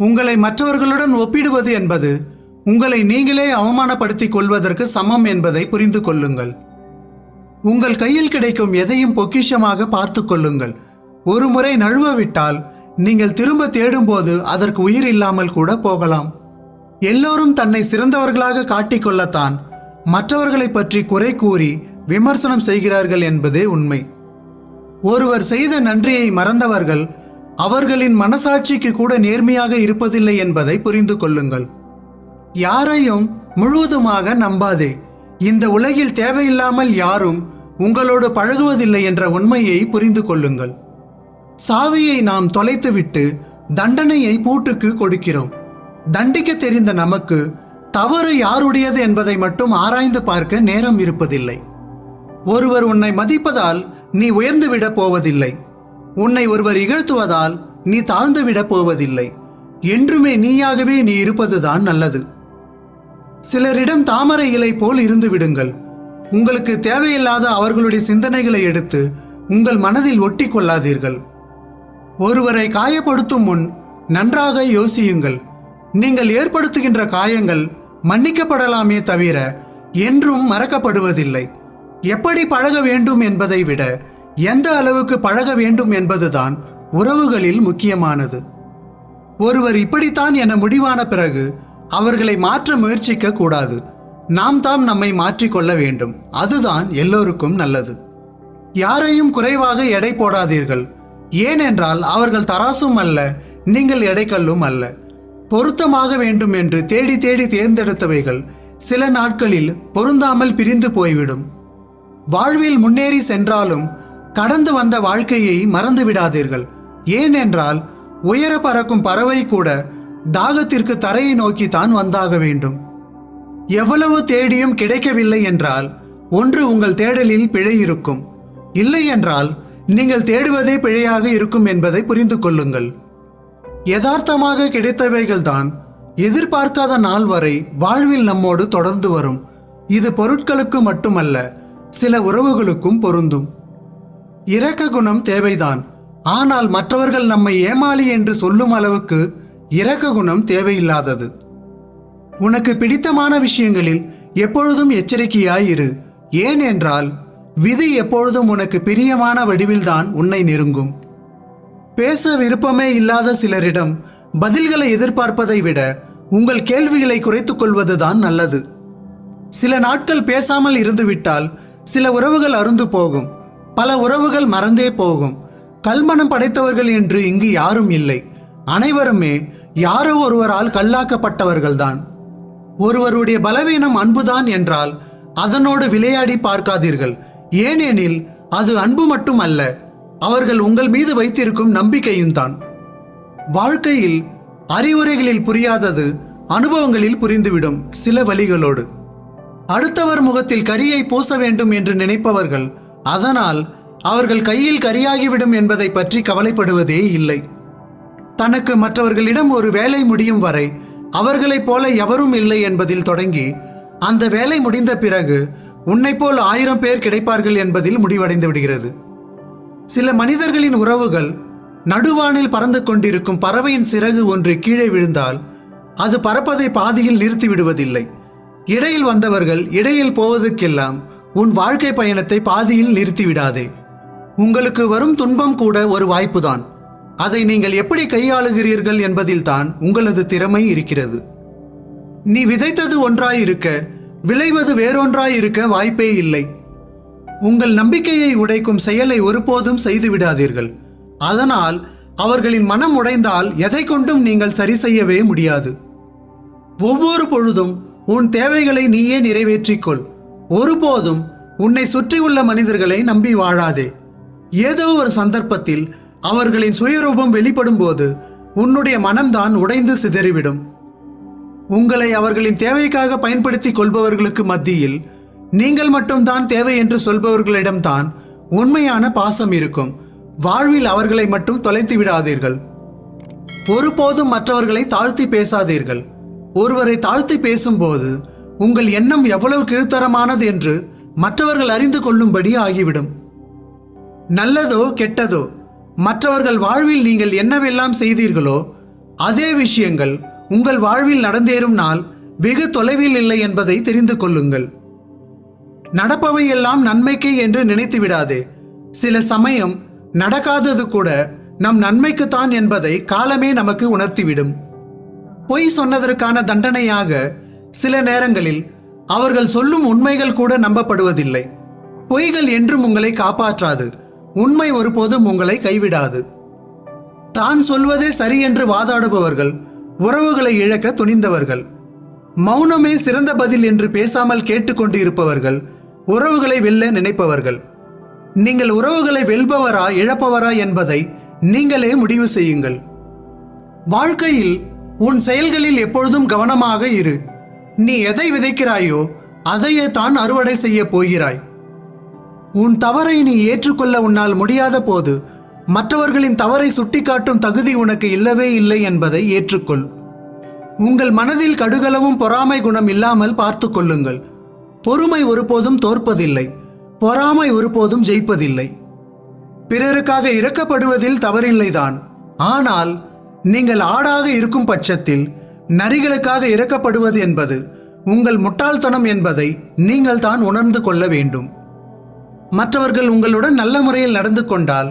உங்களை மற்றவர்களுடன் ஒப்பிடுவது என்பது உங்களை நீங்களே அவமானப்படுத்திக் கொள்வதற்கு சமம் என்பதை புரிந்து கொள்ளுங்கள். உங்கள் கையில் கிடைக்கும் எதையும் பொக்கிஷமாக பார்த்து கொள்ளுங்கள். ஒரு முறை நழுவவிட்டால் நீங்கள் திரும்ப தேடும்போது அதற்கு உயிர் இல்லாமல் கூட போகலாம். எல்லோரும் தன்னை சிறந்தவர்களாக காட்டிக்கொள்ளத்தான் மற்றவர்களை பற்றி குறை கூறி விமர்சனம் செய்கிறார்கள் என்பதே உண்மை. ஒருவர் செய்த நன்றியை மறந்தவர்கள் அவர்களின் மனசாட்சிக்கு கூட நேர்மையாக இருப்பதில்லை என்பதை புரிந்து கொள்ளுங்கள். யாரையும் முழுவதுமாக நம்பாதே. இந்த உலகில் தேவையில்லாமல் யாரும் உங்களோடு பழகுவதில்லை என்ற உண்மையை புரிந்து கொள்ளுங்கள். சாவியை நாம் தொலைத்துவிட்டு தண்டனையை பூட்டுக்கு கொடுக்கிறோம். தண்டிக்க தெரிந்த நமக்கு தவறு யாருடையது என்பதை மட்டும் ஆராய்ந்து பார்க்க நேரம் இருப்பதில்லை. ஒருவர் உன்னை மதிப்பதால் நீ உயர்ந்துவிடப் போவதில்லை. உன்னை ஒருவர் இகழ்த்துவதால் நீ தாழ்ந்துவிடப் போவதில்லை. என்றுமே நீயாகவே நீ இருப்பதுதான் நல்லது. சிலரிடம் தாமரை இலை போல் இருந்து விடுங்கள். உங்களுக்கு தேவையில்லாத அவர்களுடைய சிந்தனைகளை எடுத்து உங்கள் மனதில் ஒட்டி கொள்ளாதீர்கள். ஒருவரை காயப்படுத்தும் முன் நன்றாக யோசியுங்கள். நீங்கள் ஏற்படுத்துகின்ற காயங்கள் மன்னிக்கப்படலாமே தவிர என்றும் மறக்கப்படுவதில்லை. எப்படி பழக வேண்டும் என்பதை விட எந்த அளவுக்கு பழக வேண்டும் என்பதுதான் உறவுகளில் முக்கியமானது. ஒருவர் இப்படித்தான் என முடிவான பிறகு அவர்களை மாற்ற முயற்சிக்க கூடாது. நாம் தான் நம்மை மாற்றிக்கொள்ள வேண்டும். அதுதான் எல்லோருக்கும் நல்லது. யாரையும் குறைவாக எடை போடாதீர்கள். ஏனென்றால் அவர்கள் தராசும் அல்ல, நீங்கள் எடைக்கல்லும் அல்ல. பொருத்தமாக வேண்டும் என்று தேடி தேடி தேர்ந்தெடுத்தவைகள் சில நாட்களில் பொருந்தாமல் பிரிந்து போய்விடும். வாழ்வில் முன்னேறி சென்றாலும் கடந்து வந்த வாழ்க்கையை மறந்து விடாதீர்கள். ஏனென்றால் உயர பறக்கும் பறவை கூட தாகத்திற்கு தரையை நோக்கித்தான் வந்தாக வேண்டும். எவ்வளவு தேடியும் கிடைக்கவில்லை என்றால் ஒன்று உங்கள் தேடலில் பிழை இருக்கும், இல்லை என்றால் நீங்கள் தேடுவதே பிழையாக இருக்கும் என்பதை புரிந்து கொள்ளுங்கள். யதார்த்தமாக கிடைத்தவைகள்தான் எதிர்பார்க்காத நாள் வரை வாழ்வில் நம்மோடு தொடர்ந்து வரும். இது பொருட்களுக்கு மட்டுமல்ல, சில உறவுகளுக்கும் பொருந்தும். இரக்க குணம் தேவைதான், ஆனால் மற்றவர்கள் நம்மை ஏமாளி என்று சொல்லும் அளவுக்கு இரக்க குணம் தேவையில்லாதது. உனக்கு பிடித்தமான விஷயங்களில் எப்பொழுதும் எச்சரிக்கையாயிரு. ஏனென்றால் விதி எப்பொழுதும் உனக்கு பிரியமான வடிவில்தான் உன்னை நெருங்கும். பேச விருப்பமே இல்லாத சிலரிடம் பதில்களை எதிர்பார்ப்பதை விட உங்கள் கேள்விகளை குறைத்துக் கொள்வதுதான் நல்லது. சில நாட்கள் பேசாமல் இருந்துவிட்டால் சில உறவுகள் அருந்து போகும், பல உறவுகள் மறந்தே போகும். கல்மனம் படைத்தவர்கள் என்று இங்கு யாரும் இல்லை. அனைவருமே யாரோ ஒருவரால் கல்லாக்கப்பட்டவர்கள்தான். ஒருவருடைய பலவீனம் அன்புதான் என்றால் அதனோடு விளையாடி பார்க்காதீர்கள். ஏனெனில் அது அன்பு மட்டும் அல்ல, அவர்கள் உங்கள் மீது வைத்திருக்கும் நம்பிக்கையும் தான். வாழ்க்கையில் அறிவுரைகளில் புரியாதது அனுபவங்களில் புரிந்துவிடும். சில வழிகளோடு அடுத்தவர் முகத்தில் கரியை பூச வேண்டும் என்று நினைப்பவர்கள் அதனால் அவர்கள் கையில் கரியாகிவிடும் என்பதை பற்றி கவலைப்படுவதே இல்லை. தனக்கு மற்றவர்களிடம் ஒரு வேலை முடியும் வரை அவர்களைப் போல எவரும் இல்லை என்பதில் தொடங்கி அந்த வேலை முடிந்த பிறகு உன்னை போல் 1000 பேர் கிடைப்பார்கள் என்பதில் முடிவடைந்து விடுகிறது. சில மனிதர்களின் உறவுகள் நடுவானில் பறந்து கொண்டிருக்கும் பறவையின் சிறகு ஒன்று கீழே விழுந்தால் அது பறப்பதை பாதியில் நிறுத்தி விடுவதில்லை. இடையில் வந்தவர்கள் இடையில் போவதற்கெல்லாம் உன் வாழ்க்கை பயணத்தை பாதியில் நிறுத்திவிடாதே. உங்களுக்கு வரும் துன்பம் கூட ஒரு வாய்ப்புதான். அதை நீங்கள் எப்படி கையாளுகிறீர்கள் என்பதில்தான் உங்களது திறமை இருக்கிறது. நீ விதைத்தது ஒன்றாயிருக்க விளைவது வேறொன்றாயிருக்க வாய்ப்பே இல்லை. உங்கள் நம்பிக்கையை உடைக்கும் செயலை ஒருபோதும் செய்து விடாதீர்கள். அதனால் அவர்களின் மனம் உடைந்தால் எதை கொண்டும் நீங்கள் சரி செய்யவே முடியாது. ஒவ்வொரு பொழுதும் உன் தேவைகளை நீயே நிறைவேற்றிக்கொள். ஒருபோதும் உன்னை சுற்றியுள்ள மனிதர்களை நம்பி வாழாதே. ஏதோ ஒரு சந்தர்ப்பத்தில் அவர்களின் சுயரூபம் வெளிப்படும் போது உன்னுடைய மனம்தான் உடைந்து சிதறிவிடும். உங்களை அவர்களின் தேவைக்காக பயன்படுத்தி கொள்பவர்களுக்கு மத்தியில் நீங்கள் மட்டும்தான் தேவை என்று சொல்பவர்களிடம்தான் உண்மையான பாசம் இருக்கும். வாழ்வில் அவர்களை மட்டும் தொலைத்து விடாதீர்கள். ஒருபோதும் மற்றவர்களை தாழ்த்தி பேசாதீர்கள். ஒருவரை தாழ்த்தி பேசும்போது உங்கள் எண்ணம் எவ்வளவு கீழ்த்தரமானது என்று மற்றவர்கள் அறிந்து கொள்ளும்படி ஆகிவிடும். நல்லதோ கெட்டதோ மற்றவர்கள் வாழ்வில் நீங்கள் என்னவெல்லாம் செய்தீர்களோ அதே விஷயங்கள் உங்கள் வாழ்வில் நடந்தேறும் நாள் வெகு தொலைவில் இல்லை என்பதை தெரிந்து கொள்ளுங்கள். நடப்பவையெல்லாம் நன்மைக்கே என்று நினைத்து விடாதே. சில சமயம் நடக்காதது கூட நம் நன்மைக்குத்தான் என்பதை காலமே நமக்கு உணர்த்திவிடும். பொய் சொன்னதற்கான தண்டனையாக சில நேரங்களில் அவர்கள் சொல்லும் உண்மைகள் கூட நம்பப்படுவதில்லை. பொய்கள் என்றும் உங்களை காப்பாற்றாது. உண்மை ஒருபோதும் உங்களை கைவிடாது. தான் சொல்வதே சரி என்று வாதாடுபவர்கள் உறவுகளை இழக்க துணிந்தவர்கள். மௌனமே சிறந்த பதில் என்று பேசாமல் கேட்டுக்கொண்டு இருப்பவர்கள் உறவுகளை வெல்ல நினைப்பவர்கள். நீங்கள் உறவுகளை வெல்பவரா இழப்பவரா என்பதை நீங்களே முடிவு செய்யுங்கள். வாழ்க்கையில் உன் செயல்களில் எப்பொழுதும் கவனமாக இரு. நீ எதை விதைக்கிறாயோ அதையே தான் அறுவடை செய்ய போகிறாய். உன் தவறை நீ ஏற்றுக்கொள்ள உன்னால் முடியாத போது மற்றவர்களின் தவறை சுட்டிக்காட்டும் தகுதி உனக்கு இல்லவே இல்லை என்பதை ஏற்றுக்கொள். உங்கள் மனதில் கடுகளவும் பொறாமை குணம் இல்லாமல் பார்த்து கொள்ளுங்கள். பொறுமை ஒருபோதும் தோற்பதில்லை. பொறாமை ஒருபோதும் ஜெயிப்பதில்லை. பிறருக்காக இரக்கப்படுவதில் தவறில்லைதான். ஆனால் நீங்கள் ஆடாக இருக்கும் பட்சத்தில் நரிகளுக்காக இரக்கப்படுவது என்பது உங்கள் முட்டாள்தனம் என்பதை நீங்கள் தான் உணர்ந்து கொள்ள வேண்டும். மற்றவர்கள் உங்களுடன் நல்ல முறையில் நடந்து கொண்டால்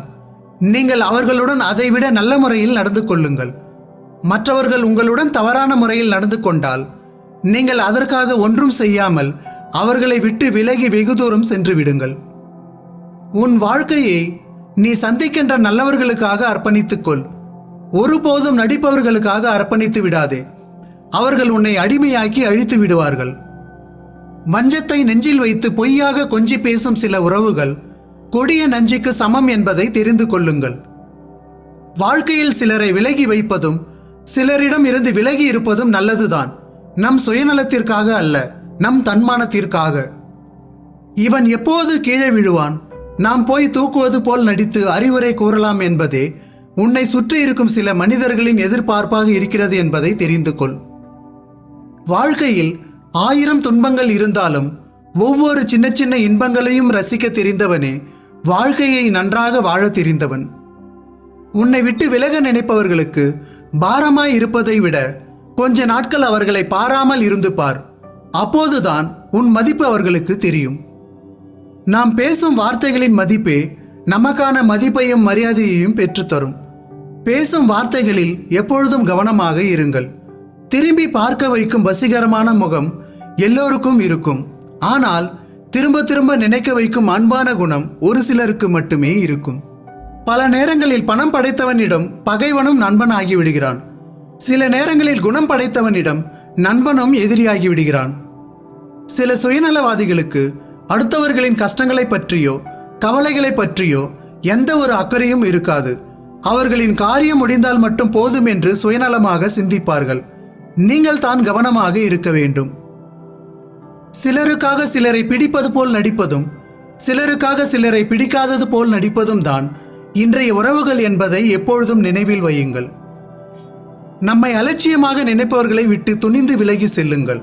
நீங்கள் அவர்களுடன் அதைவிட நல்ல முறையில் நடந்து கொள்ளுங்கள். மற்றவர்கள் உங்களுடன் தவறான முறையில் நடந்து கொண்டால் நீங்கள் அதற்காக ஒன்றும் செய்யாமல் அவர்களை விட்டு விலகி வெகு தூரம் சென்று விடுங்கள். உன் வாழ்க்கையை நீ சந்திக்கின்ற நல்லவர்களுக்காக அர்ப்பணித்துக்கொள். ஒருபோதும் நடிப்பவர்களுக்காக அர்ப்பணித்து விடாதே. அவர்கள் உன்னை அடிமையாக்கி அழித்து விடுவார்கள். வஞ்சத்தை நெஞ்சில் வைத்து பொய்யாக கொஞ்சி பேசும் சில உறவுகள் கொடிய நஞ்சுக்கு சமம் என்பதை தெரிந்து கொள்ளுங்கள். வாழ்க்கையில் சிலரை விலகி வைப்பதும் சிலரிடம் இருந்து விலகி இருப்பதும் நல்லதுதான். நம் சுயநலத்திற்காக அல்ல, நம் தன்மானத்திற்காக. இவன் எப்போது கீழே விழுவான், நாம் போய் தூக்குவது போல் நடித்து அறிவுரை கூறலாம் என்பதே உன்னை சுற்றி இருக்கும் சில மனிதர்களின் எதிர்பார்ப்பாக இருக்கிறது என்பதை தெரிந்து கொள். வாழ்க்கையில் 1000 துன்பங்கள் இருந்தாலும் ஒவ்வொரு சின்ன சின்ன இன்பங்களையும் ரசிக்க தெரிந்தவனே வாழ்க்கையை நன்றாக வாழ தெரிந்தவன். உன்னை விட்டு விலக நினைப்பவர்களுக்கு பாரமாய் இருப்பதை விட கொஞ்ச நாட்கள் அவர்களை பாராமல் இருந்து பார். அப்போதுதான் உன் மதிப்பு அவர்களுக்கு தெரியும். நாம் பேசும் வார்த்தைகளின் மதிப்பே நமக்கான மதிப்பையும் மரியாதையையும் பெற்றுத்தரும். பேசும் வார்த்தைகளில் எப்பொழுதும் கவனமாக இருங்கள். திரும்பி பார்க்க வைக்கும் வசீகரமான முகம் எல்லோருக்கும் இருக்கும். ஆனால் திரும்ப திரும்ப நினைக்க வைக்கும் அன்பான குணம் ஒரு சிலருக்கு மட்டுமே இருக்கும். பல நேரங்களில் பணம் படைத்தவனிடம் பகைவனும் நண்பன் ஆகிவிடுகிறான். சில நேரங்களில் குணம் படைத்தவனிடம் நண்பனும் எதிரியாகி விடுகிறான். சில சுயநலவாதிகளுக்கு அடுத்தவர்களின் கஷ்டங்களை பற்றியோ கவலைகளை பற்றியோ எந்த ஒரு அக்கறையும் இருக்காது. அவர்களின் காரியம் முடிந்தால் மட்டும் போதும் என்று சுயநலமாக சிந்திப்பார்கள். நீங்கள் தான் கவனமாக இருக்க வேண்டும். சிலருக்காக சிலரை பிடிப்பது போல் நடிப்பதும் சிலருக்காக சிலரை பிடிக்காதது போல் நடிப்பதும் தான் இன்றைய உறவுகள் என்பதை எப்பொழுதும் நினைவில் வையுங்கள். நம்மை அலட்சியமாக நினைப்பவர்களை விட்டு துணிந்து விலகி செல்லுங்கள்.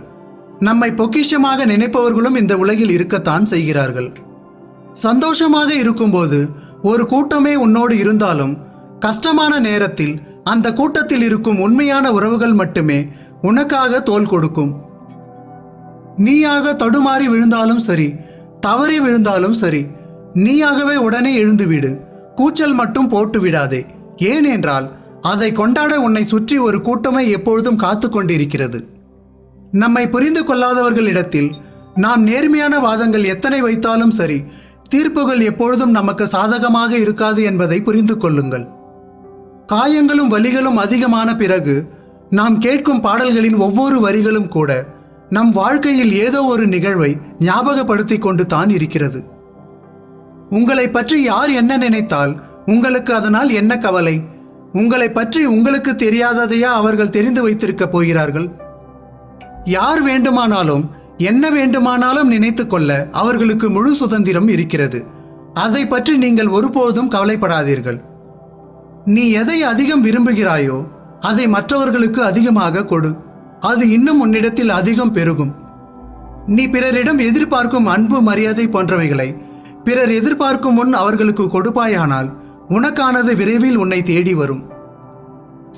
நம்மை பொக்கிஷமாக நினைப்பவர்களும் இந்த உலகில் இருக்கத்தான் செய்கிறார்கள். சந்தோஷமாக இருக்கும்போது ஒரு கூட்டமே உன்னோடு இருந்தாலும் கஷ்டமான நேரத்தில் அந்த கூட்டத்தில் இருக்கும் உண்மையான உறவுகள் மட்டுமே உனக்காக தோள் கொடுக்கும். நீயாக தடுமாறி விழுந்தாலும் சரி, தவறி விழுந்தாலும் சரி, நீயாகவே உடனே எழுந்துவிடு. கூச்சல் மட்டும் போட்டு விடாதே. ஏனென்றால் அதை கொண்டாட உன்னை சுற்றி ஒரு கூட்டமே எப்பொழுதும் காத்து கொண்டிருக்கிறது. நம்மை புரிந்து கொள்ளாதவர்களிடத்தில் நாம் நேர்மையான வாதங்கள் எத்தனை வைத்தாலும் சரி, தீர்ப்புகள் எப்பொழுதும் நமக்கு சாதகமாக இருக்காது என்பதை புரிந்து கொள்ளுங்கள். காயங்களும் வலிகளும் அதிகமான பிறகு நாம் கேட்கும் பாடல்களின் ஒவ்வொரு வரிகளும் கூட நம் வாழ்க்கையில் ஏதோ ஒரு நிகழ்வை ஞாபகப்படுத்தி கொண்டு தான் இருக்கிறது. உங்களை பற்றி யார் என்ன நினைத்தால் உங்களுக்கு அதனால் என்ன கவலை? உங்களை பற்றி உங்களுக்கு தெரியாததையா அவர்கள் தெரிந்து வைத்திருக்க போகிறார்கள்? யார் வேண்டுமானாலும் என்ன வேண்டுமானாலும் நினைத்து கொள்ள அவர்களுக்கு முழு சுதந்திரம் இருக்கிறது. அதை பற்றி நீங்கள் ஒருபோதும் கவலைப்படாதீர்கள். நீ எதை அதிகம் விரும்புகிறாயோ அதை மற்றவர்களுக்கு அதிகமாக கொடு. அது இன்னும் உன்னிடத்தில் அதிகம் பெருகும். நீ பிறரிடம் எதிர்பார்க்கும் அன்பு, மரியாதை போன்றவைகளை பிறர் எதிர்பார்க்கும் முன் அவர்களுக்கு கொடுப்பாயானால் உனக்கானது விரைவில் உன்னை தேடி வரும்.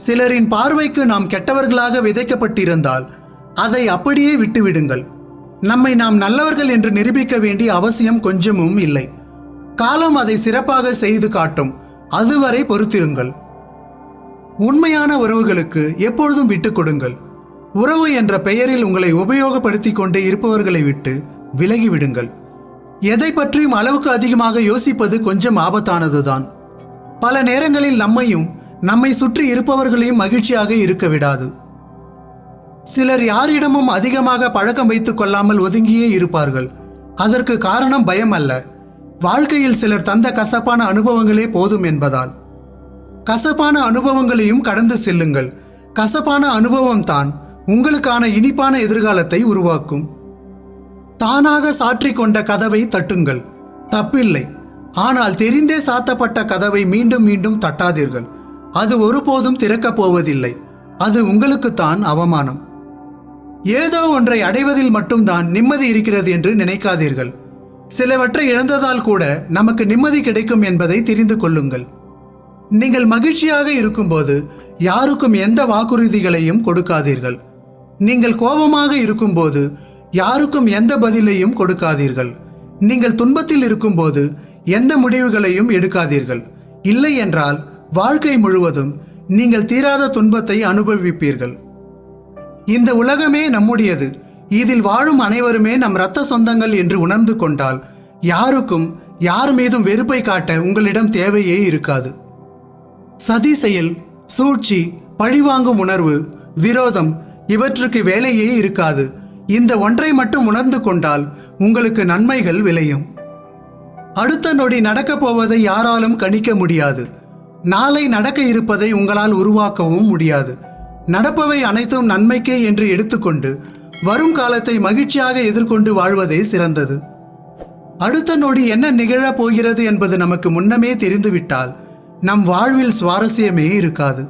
சிலரின் பார்வைக்கு நாம் கெட்டவர்களாக விதைக்கப்பட்டிருந்தால் அதை அப்படியே விட்டுவிடுங்கள். நம்மை நாம் நல்லவர்கள் என்று நிரூபிக்க வேண்டிய அவசியம் கொஞ்சமும் இல்லை. காலம் அதை சிறப்பாக செய்து காட்டும். அதுவரை பொறுத்திருங்கள். உண்மையான உறவுகளுக்கு எப்பொழுதும் விட்டு கொடுங்கள். உறவு என்ற பெயரில் உங்களை உபயோகப்படுத்தி கொண்டே இருப்பவர்களை விட்டு விலகிவிடுங்கள். எதை பற்றியும் அளவுக்கு அதிகமாக யோசிப்பது கொஞ்சம் ஆபத்தானதுதான். பல நேரங்களில் நம்மையும் நம்மை சுற்றி இருப்பவர்களையும் மகிழ்ச்சியாக இருக்க விடாது. சிலர் யாரிடமும் அதிகமாக பழக்கம் வைத்துக் கொள்ளாமல் ஒதுங்கியே இருப்பார்கள். அதற்கு காரணம் பயம் அல்ல, வாழ்க்கையில் சிலர் தந்த கசப்பான அனுபவங்களே போதும் என்பதால். கசப்பான அனுபவங்களையும் கடந்து செல்லுங்கள். கசப்பான அனுபவம் தான் உங்களுக்கான இனிப்பான எதிர்காலத்தை உருவாக்கும். தானாக சாற்றிக் கொண்ட கதவை தட்டுங்கள், தப்பில்லை. ஆனால் தெரிந்தே சாத்தப்பட்ட கதவை மீண்டும் மீண்டும் தட்டாதீர்கள். அது ஒருபோதும் திறக்கப் போவதில்லை. அது உங்களுக்குத்தான் அவமானம். ஏதோ ஒன்றை அடைவதில் மட்டும்தான் நிம்மதி இருக்கிறது என்று நினைக்காதீர்கள். சிலவற்றை இழந்ததால் கூட நமக்கு நிம்மதி கிடைக்கும் என்பதை தெரிந்து கொள்ளுங்கள். நீங்கள் மகிழ்ச்சியாக இருக்கும்போது யாருக்கும் எந்த வாக்குறுதிகளையும் கொடுக்காதீர்கள். நீங்கள் கோபமாக இருக்கும்போது யாருக்கும் எந்த பதிலையும் கொடுக்காதீர்கள். நீங்கள் துன்பத்தில் இருக்கும்போது எந்த முடிவுகளையும் எடுக்காதீர்கள். இல்லை என்றால் வாழ்க்கை முழுவதும் நீங்கள் தீராத துன்பத்தை அனுபவிப்பீர்கள். இந்த உலகமே நம்முடையது. இதில் வாழும் அனைவருமே நம் இரத்த சொந்தங்கள் என்று உணர்ந்து கொண்டால் யாருக்கும் யார் மீதும் வெறுப்பை காட்ட உங்களிடம் தேவையே இருக்காது. சதி செயல், சூழ்ச்சி, பழிவாங்கும் உணர்வு, விரோதம் இவற்றுக்கு வேலையே இருக்காது. இந்த ஒன்றை மட்டும் உணர்ந்து கொண்டால் உங்களுக்கு நன்மைகள் விளையும். அடுத்த நொடி நடக்கப் போவதை யாராலும் கணிக்க முடியாது. நாளை நடக்க இருப்பதை உங்களால் உருவாக்கவும் முடியாது. நடப்பவை அனைத்தும் நன்மைக்கே என்று எடுத்துக்கொண்டு வரும் காலத்தை மகிழ்ச்சியாக எதிர்கொண்டு வாழ்வதே சிறந்தது. அடுத்த நொடி என்ன நிகழப் போகிறது என்பது நமக்கு முன்னமே தெரிந்துவிட்டால் நம் வாழ்வில் சுவாரஸ்யமே இருக்காது.